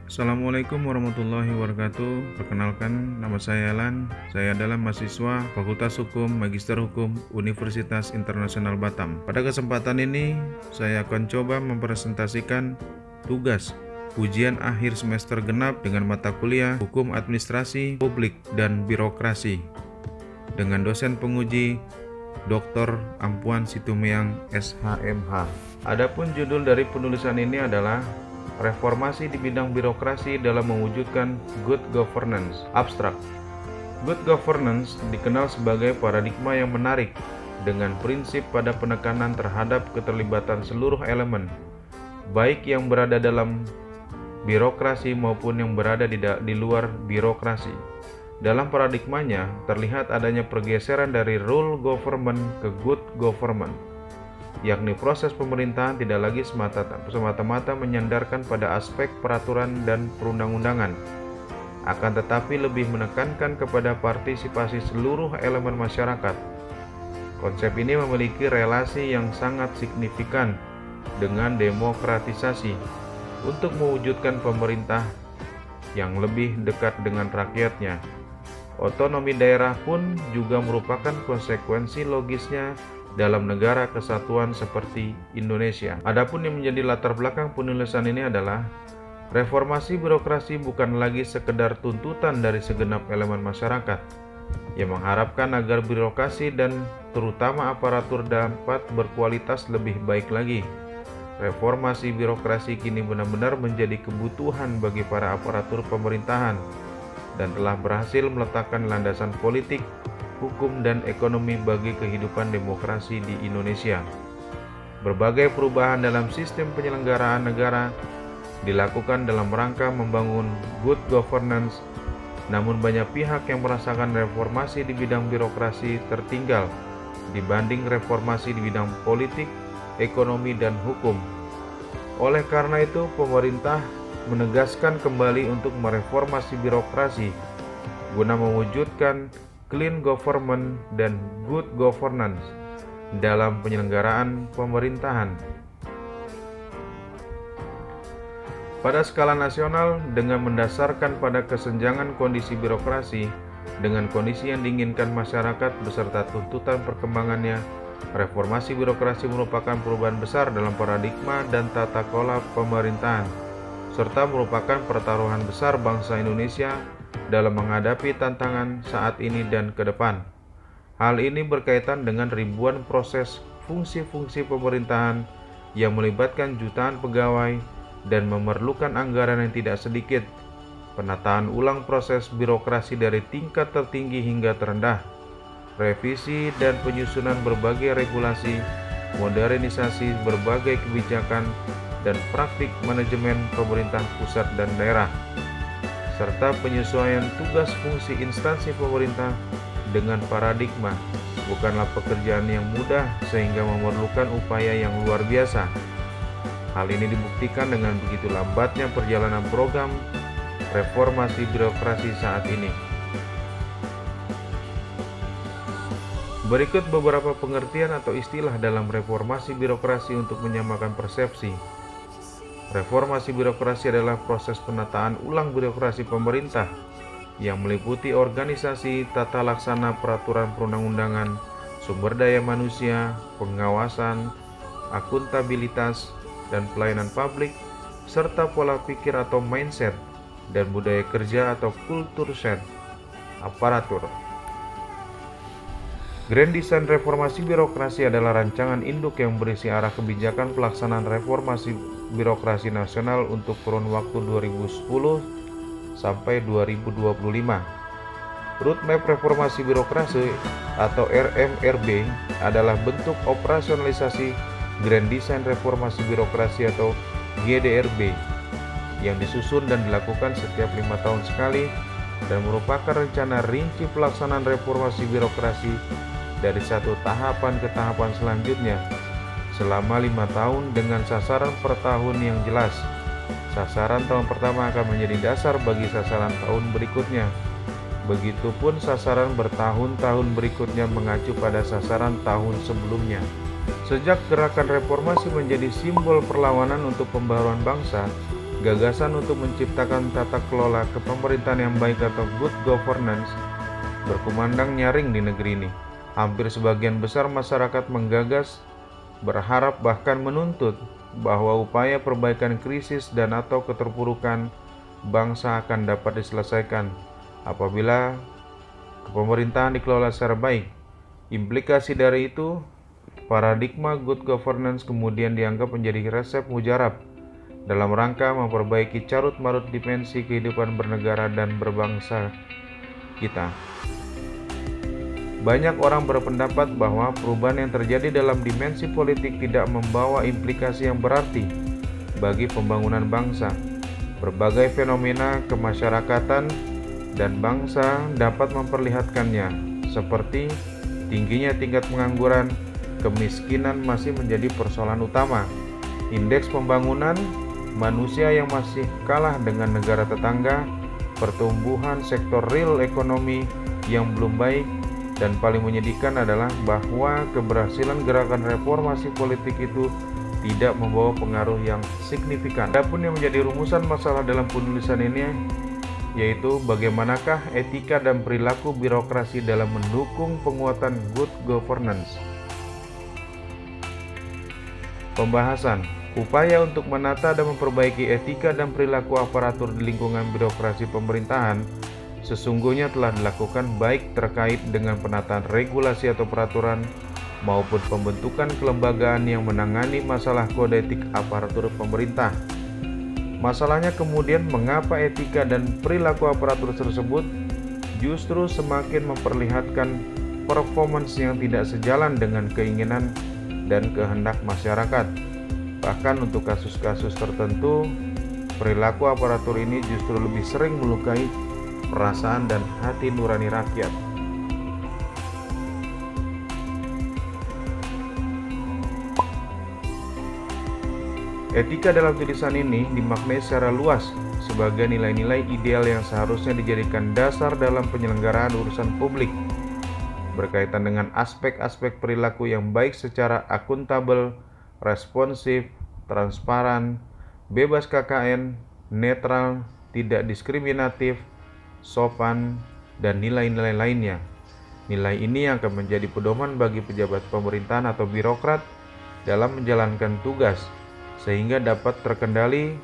Assalamualaikum warahmatullahi wabarakatuh. Perkenalkan, nama saya Alan. Saya adalah mahasiswa Fakultas Hukum Magister Hukum Universitas Internasional Batam. Pada kesempatan ini, saya akan coba mempresentasikan tugas ujian akhir semester genap dengan mata kuliah Hukum Administrasi Publik dan Birokrasi dengan dosen penguji Dr. Ampuan Situmeang SHMH. Adapun judul dari penulisan ini adalah Reformasi di bidang birokrasi dalam mewujudkan good governance. Abstrak. Good governance dikenal sebagai paradigma yang menarik dengan prinsip pada penekanan terhadap keterlibatan seluruh elemen, baik yang berada dalam birokrasi maupun yang berada di luar birokrasi. Dalam paradigmanya, terlihat adanya pergeseran dari rule government ke good government, yakni proses pemerintahan tidak lagi semata-mata menyandarkan pada aspek peraturan dan perundang-undangan, akan tetapi lebih menekankan kepada partisipasi seluruh elemen masyarakat. Konsep ini memiliki relasi yang sangat signifikan dengan demokratisasi untuk mewujudkan pemerintah yang lebih dekat dengan rakyatnya. Otonomi daerah pun juga merupakan konsekuensi logisnya dalam negara kesatuan seperti Indonesia. Adapun yang menjadi latar belakang penulisan ini adalah reformasi birokrasi bukan lagi sekedar tuntutan dari segenap elemen masyarakat yang mengharapkan agar birokrasi dan terutama aparatur dapat berkualitas lebih baik lagi. Reformasi birokrasi kini benar-benar menjadi kebutuhan bagi para aparatur pemerintahan dan telah berhasil meletakkan landasan politik, hukum, dan ekonomi bagi kehidupan demokrasi di Indonesia. Berbagai perubahan dalam sistem penyelenggaraan negara dilakukan dalam rangka membangun good governance, namun banyak pihak yang merasakan reformasi di bidang birokrasi tertinggal dibanding reformasi di bidang politik, ekonomi, dan hukum. Oleh karena itu, pemerintah menegaskan kembali untuk mereformasi birokrasi guna mewujudkan clean government dan good governance dalam penyelenggaraan pemerintahan. Pada skala nasional, dengan mendasarkan pada kesenjangan kondisi birokrasi dengan kondisi yang diinginkan masyarakat beserta tuntutan perkembangannya, reformasi birokrasi merupakan perubahan besar dalam paradigma dan tata kelola pemerintahan, serta merupakan pertaruhan besar bangsa Indonesia dalam menghadapi tantangan saat ini dan ke depan. Hal ini berkaitan dengan ribuan proses fungsi-fungsi pemerintahan yang melibatkan jutaan pegawai dan memerlukan anggaran yang tidak sedikit, penataan ulang proses birokrasi dari tingkat tertinggi hingga terendah, revisi dan penyusunan berbagai regulasi, modernisasi berbagai kebijakan, dan praktik manajemen pemerintah pusat dan daerah, serta penyesuaian tugas fungsi instansi pemerintah dengan paradigma bukanlah pekerjaan yang mudah sehingga memerlukan upaya yang luar biasa. Hal ini dibuktikan dengan begitu lambatnya perjalanan program reformasi birokrasi saat ini. Berikut beberapa pengertian atau istilah dalam reformasi birokrasi untuk menyamakan persepsi. Reformasi birokrasi adalah proses penataan ulang birokrasi pemerintah yang meliputi organisasi, tata laksana peraturan perundang-undangan, sumber daya manusia, pengawasan, akuntabilitas, dan pelayanan publik, serta pola pikir atau mindset, dan budaya kerja atau kultur set, aparatur. Grand Design Reformasi Birokrasi adalah rancangan induk yang berisi arah kebijakan pelaksanaan reformasi birokrasi nasional untuk kurun waktu 2010 sampai 2025. Roadmap Reformasi Birokrasi atau RMRB adalah bentuk operasionalisasi Grand Design Reformasi Birokrasi atau GDRB yang disusun dan dilakukan setiap 5 tahun sekali dan merupakan rencana rinci pelaksanaan reformasi birokrasi dari satu tahapan ke tahapan selanjutnya selama 5 tahun dengan sasaran per tahun yang jelas. Sasaran tahun pertama akan menjadi dasar bagi sasaran tahun berikutnya. Begitupun sasaran bertahun-tahun berikutnya mengacu pada sasaran tahun sebelumnya. Sejak gerakan reformasi menjadi simbol perlawanan untuk pembaruan bangsa, Gagasan untuk menciptakan tata kelola kepemerintahan yang baik atau good governance berkumandang nyaring di negeri ini. Hampir sebagian besar masyarakat menggagas, berharap bahkan menuntut bahwa upaya perbaikan krisis dan atau keterpurukan bangsa akan dapat diselesaikan apabila pemerintahan dikelola secara baik. Implikasi dari itu, paradigma good governance kemudian dianggap menjadi resep mujarab dalam rangka memperbaiki carut-marut dimensi kehidupan bernegara dan berbangsa kita. Banyak orang berpendapat bahwa perubahan yang terjadi dalam dimensi politik tidak membawa implikasi yang berarti bagi pembangunan bangsa. Berbagai fenomena kemasyarakatan dan bangsa dapat memperlihatkannya, seperti tingginya tingkat pengangguran, kemiskinan masih menjadi persoalan utama, indeks pembangunan manusia yang masih kalah dengan negara tetangga, pertumbuhan sektor real ekonomi yang belum baik, dan paling menyedihkan adalah bahwa keberhasilan gerakan reformasi politik itu tidak membawa pengaruh yang signifikan. Adapun yang menjadi rumusan masalah dalam penulisan ini yaitu bagaimanakah etika dan perilaku birokrasi dalam mendukung penguatan good governance. Pembahasan upaya untuk menata dan memperbaiki etika dan perilaku aparatur di lingkungan birokrasi pemerintahan sesungguhnya telah dilakukan baik terkait dengan penataan regulasi atau peraturan maupun pembentukan kelembagaan yang menangani masalah kode etik aparatur pemerintah. Masalahnya kemudian mengapa etika dan perilaku aparatur tersebut justru semakin memperlihatkan performance yang tidak sejalan dengan keinginan dan kehendak masyarakat. Bahkan untuk kasus-kasus tertentu, perilaku aparatur ini justru lebih sering melukai perasaan dan hati nurani rakyat. Etika dalam tulisan ini dimaknai secara luas sebagai nilai-nilai ideal yang seharusnya dijadikan dasar dalam penyelenggaraan urusan publik, berkaitan dengan aspek-aspek perilaku yang baik secara akuntabel, responsif, transparan, bebas KKN, netral, tidak diskriminatif, sopan, dan nilai-nilai lainnya. Nilai ini yang akan menjadi pedoman bagi pejabat pemerintahan atau birokrat dalam menjalankan tugas, sehingga dapat terkendali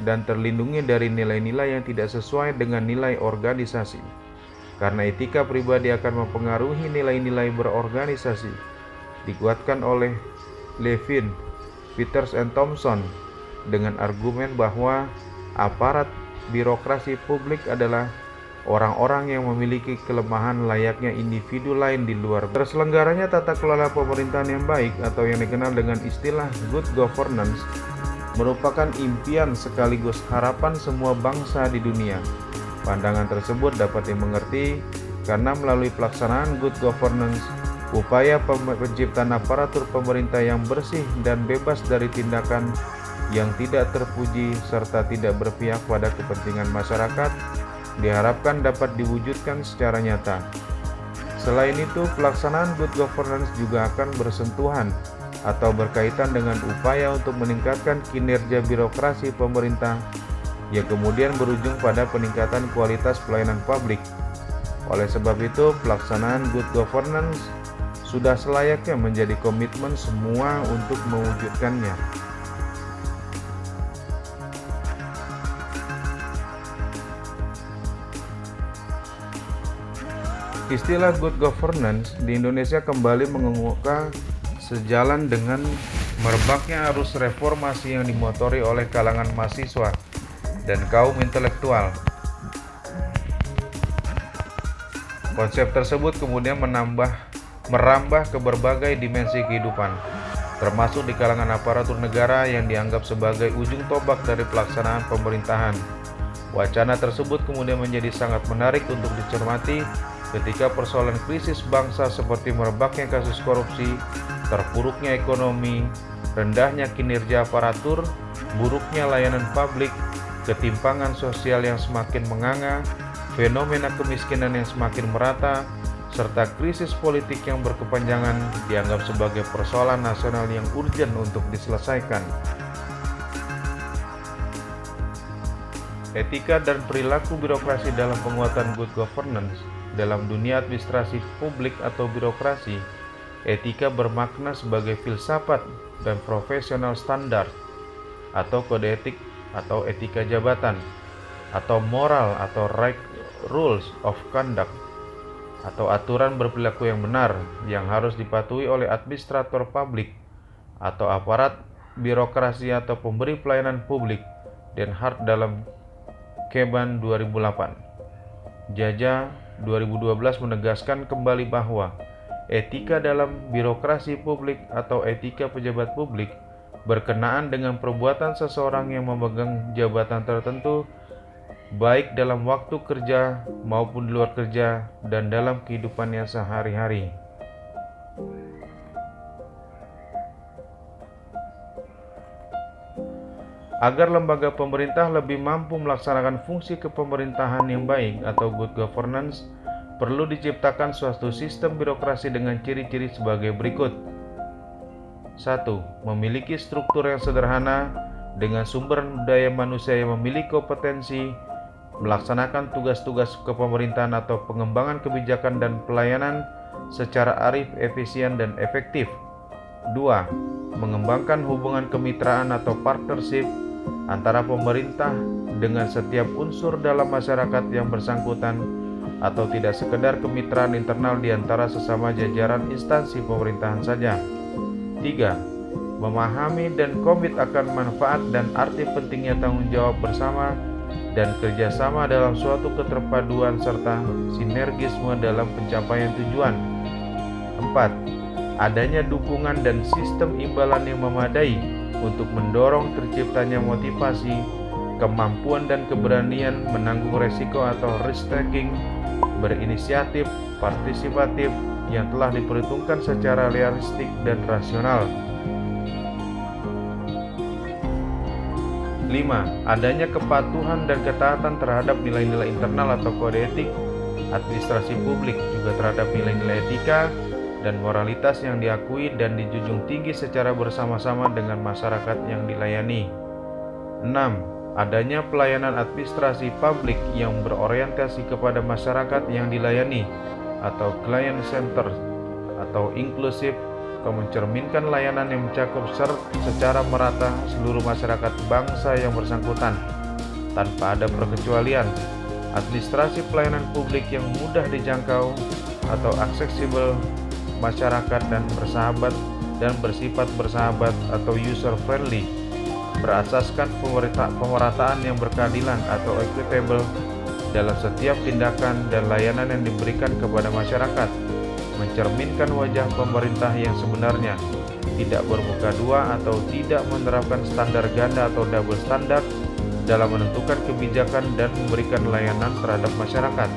dan terlindungi dari nilai-nilai yang tidak sesuai dengan nilai organisasi. Karena etika pribadi akan mempengaruhi nilai-nilai berorganisasi, dikuatkan oleh Levin, Peters, and Thompson dengan argumen bahwa aparat birokrasi publik adalah orang-orang yang memiliki kelemahan layaknya individu lain di luar. Terselenggaranya tata kelola pemerintahan yang baik atau yang dikenal dengan istilah good governance merupakan impian sekaligus harapan semua bangsa di dunia. Pandangan tersebut dapat dimengerti karena melalui pelaksanaan good governance, upaya penciptaan aparatur pemerintah yang bersih dan bebas dari tindakan yang tidak terpuji serta tidak berpihak pada kepentingan masyarakat diharapkan dapat diwujudkan secara nyata. Selain itu, pelaksanaan good governance juga akan bersentuhan atau berkaitan dengan upaya untuk meningkatkan kinerja birokrasi pemerintah yang kemudian berujung pada peningkatan kualitas pelayanan publik. Oleh sebab itu, pelaksanaan good governance sudah selayaknya menjadi komitmen semua untuk mewujudkannya. Istilah good governance di Indonesia kembali mengemuka sejalan dengan merebaknya arus reformasi yang dimotori oleh kalangan mahasiswa dan kaum intelektual. Konsep tersebut kemudian merambah ke berbagai dimensi kehidupan, termasuk di kalangan aparatur negara yang dianggap sebagai ujung tombak dari pelaksanaan pemerintahan. Wacana tersebut kemudian menjadi sangat menarik untuk dicermati ketika persoalan krisis bangsa seperti merebaknya kasus korupsi, terpuruknya ekonomi, rendahnya kinerja aparatur, buruknya layanan publik, ketimpangan sosial yang semakin menganga, fenomena kemiskinan yang semakin merata, serta krisis politik yang berkepanjangan dianggap sebagai persoalan nasional yang urgen untuk diselesaikan. Etika dan perilaku birokrasi dalam penguatan good governance. Dalam dunia administrasi publik atau birokrasi, etika bermakna sebagai filsafat dan profesional standar atau kode etik atau etika jabatan atau moral atau right rules of conduct atau aturan berperilaku yang benar yang harus dipatuhi oleh administrator publik atau aparat birokrasi atau pemberi pelayanan publik. Den Hart dalam Keban 2008. Jaja 2012 menegaskan kembali bahwa etika dalam birokrasi publik atau etika pejabat publik berkenaan dengan perbuatan seseorang yang memegang jabatan tertentu baik dalam waktu kerja maupun di luar kerja dan dalam kehidupannya sehari-hari. Agar lembaga pemerintah lebih mampu melaksanakan fungsi kepemerintahan yang baik atau good governance, perlu diciptakan suatu sistem birokrasi dengan ciri-ciri sebagai berikut. 1. Memiliki struktur yang sederhana dengan sumber daya manusia yang memiliki kompetensi melaksanakan tugas-tugas kepemerintahan atau pengembangan kebijakan dan pelayanan secara arif, efisien, dan efektif. 2. Mengembangkan hubungan kemitraan atau partnership antara pemerintah dengan setiap unsur dalam masyarakat yang bersangkutan atau tidak sekedar kemitraan internal di antara sesama jajaran instansi pemerintahan saja. 3. Memahami dan komit akan manfaat dan arti pentingnya tanggung jawab bersama dan kerjasama dalam suatu keterpaduan serta sinergisme dalam pencapaian tujuan. 4. Adanya dukungan dan sistem imbalan yang memadai untuk mendorong terciptanya motivasi, kemampuan dan keberanian menanggung resiko atau risk taking, berinisiatif, partisipatif yang telah diperhitungkan secara realistik dan rasional. 5. Adanya kepatuhan dan ketaatan terhadap nilai-nilai internal atau kode etik administrasi publik, juga terhadap nilai-nilai etika dan moralitas yang diakui dan dijunjung tinggi secara bersama-sama dengan masyarakat yang dilayani. 6. Adanya pelayanan administrasi publik yang berorientasi kepada masyarakat yang dilayani atau client center atau inklusif, mencerminkan layanan yang mencakup secara merata seluruh masyarakat bangsa yang bersangkutan tanpa ada perkecualian. Administrasi pelayanan publik yang mudah dijangkau atau aksesibel masyarakat dan bersahabat dan bersifat bersahabat atau user friendly, berasaskan pemerataan yang berkeadilan atau equitable dalam setiap tindakan dan layanan yang diberikan kepada masyarakat, mencerminkan wajah pemerintah yang sebenarnya, tidak bermuka dua atau tidak menerapkan standar ganda atau double standard dalam menentukan kebijakan dan memberikan layanan terhadap masyarakat,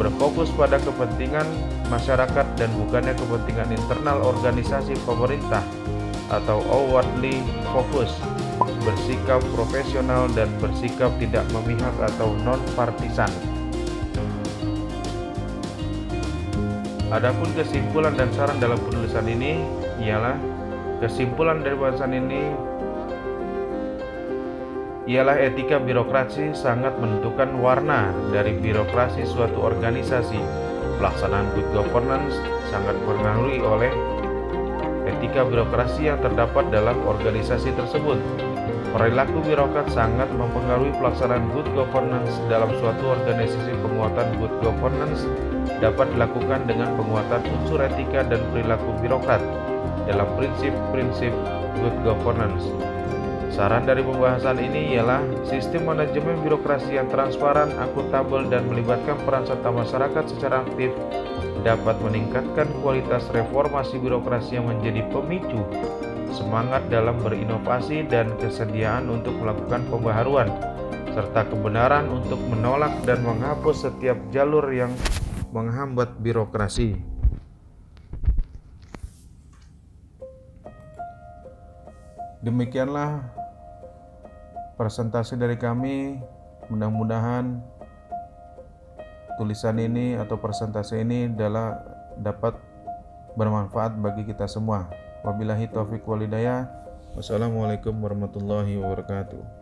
berfokus pada kepentingan masyarakat dan bukannya kepentingan internal organisasi pemerintah atau outwardly focus, bersikap profesional dan bersikap tidak memihak atau non-partisan. Adapun kesimpulan dan saran dalam penulisan ini ialah etika birokrasi sangat menentukan warna dari birokrasi suatu organisasi. Pelaksanaan good governance sangat dipengaruhi oleh etika birokrasi yang terdapat dalam organisasi tersebut. Perilaku birokrat sangat mempengaruhi pelaksanaan good governance dalam suatu organisasi. Penguatan good governance dapat dilakukan dengan penguatan unsur etika dan perilaku birokrat dalam prinsip-prinsip good governance. Saran dari pembahasan ini ialah sistem manajemen birokrasi yang transparan, akuntabel, dan melibatkan peran serta masyarakat secara aktif dapat meningkatkan kualitas reformasi birokrasi yang menjadi pemicu semangat dalam berinovasi dan kesediaan untuk melakukan pembaharuan, serta kebenaran untuk menolak dan menghapus setiap jalur yang menghambat birokrasi. Demikianlah presentasi dari kami. Mudah-mudahan tulisan ini atau presentasi ini dapat bermanfaat bagi kita semua. Wabillahi taufiq wal hidayah. Wassalamualaikum warahmatullahi wabarakatuh.